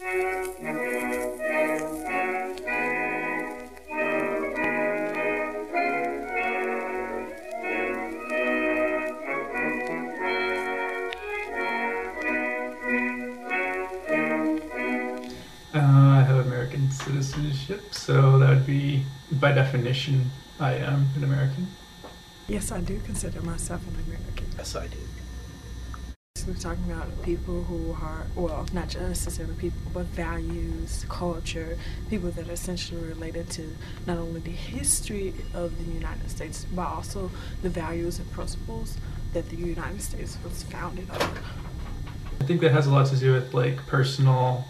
I have American citizenship, so that would be, by definition, I am an American. Yes, I do consider myself an American. Yes, I do. We're talking about people who are, well, not just necessarily people, but values, culture, people that are essentially related to not only the history of the United States, but also the values and principles that the United States was founded on. I think that has a lot to do with like personal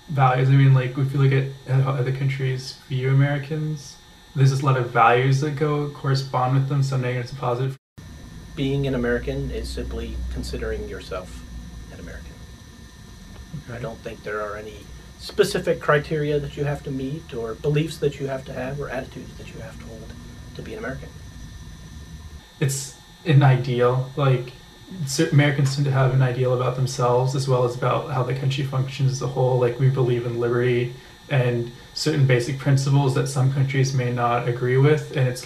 values. I mean, like if you look at how other countries view Americans, there's just a lot of values that correspond with them, some negative, some positive. Being an American is simply considering yourself an American. Okay. I don't think there are any specific criteria that you have to meet or beliefs that you have to have or attitudes that you have to hold to be an American. It's an ideal, like Americans tend to have an ideal about themselves as well as about how the country functions as a whole. Like we believe in liberty and certain basic principles that some countries may not agree with, and it's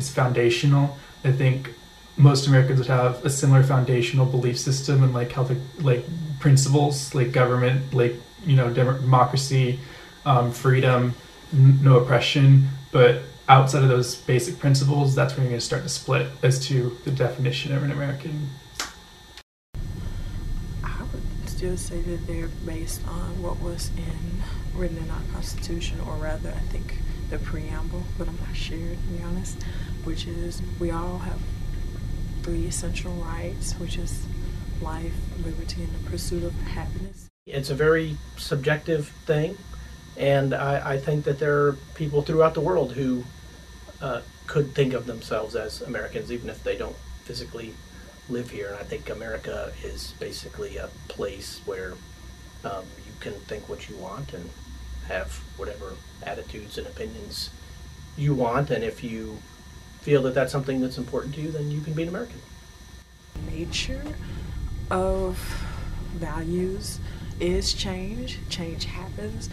foundational. I think most Americans would have a similar foundational belief system and like how the like principles like government, like democracy, freedom, no oppression. But outside of those basic principles, that's when you're going to start to split as to the definition of an American. I would still say that they're based on what was written in our Constitution, or rather, I think the preamble, but I'm not sure to be honest, which is we all have 3 essential rights, which is life, liberty, and the pursuit of happiness. It's a very subjective thing, and I think that there are people throughout the world who could think of themselves as Americans, even if they don't physically live here. And I think America is basically a place where you can think what you want and have whatever attitudes and opinions you want, and if you feel that that's something that's important to you, then you can be an American. Nature of values is change. Change happens.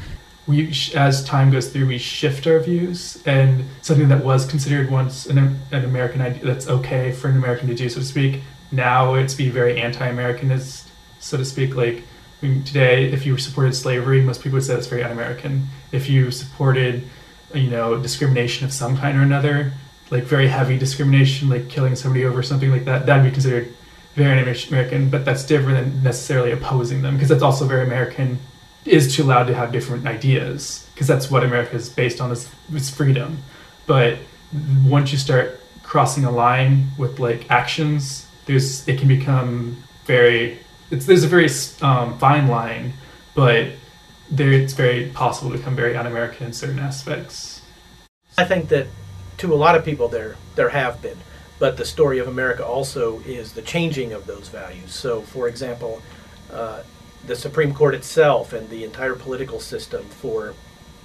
As time goes through, we shift our views, and something that was considered once an American idea that's okay for an American to do, so to speak, now it's be very anti-Americanist, so to speak. Like today, if you supported slavery, most people would say that's very un-American. If you supported, discrimination of some kind or another, like very heavy discrimination, like killing somebody over something like that, that'd be considered very American. But that's different than necessarily opposing them, because that's also very American, is too loud to have different ideas, because that's what America is based on, is freedom. But once you start crossing a line with like actions, it can become there's a very fine line, but it's very possible to become very un-American in certain aspects. I think that to a lot of people there have been, but the story of America also is the changing of those values. So, for example, the Supreme Court itself and the entire political system for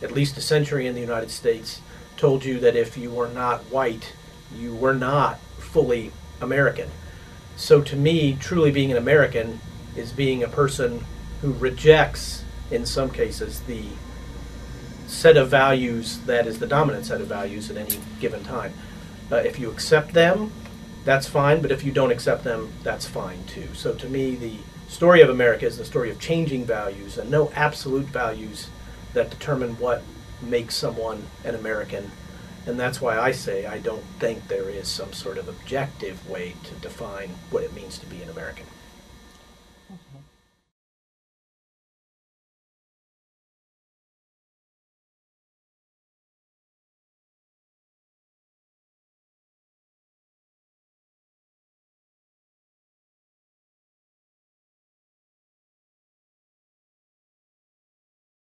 at least a century in the United States told you that if you were not white, you were not fully American. So to me, truly being an American is being a person who rejects, in some cases, the set of values that is the dominant set of values at any given time. If you accept them, that's fine, but if you don't accept them, that's fine too. So to me, the story of America is the story of changing values, and no absolute values that determine what makes someone an American. And that's why I say I don't think there is some sort of objective way to define what it means to be an American.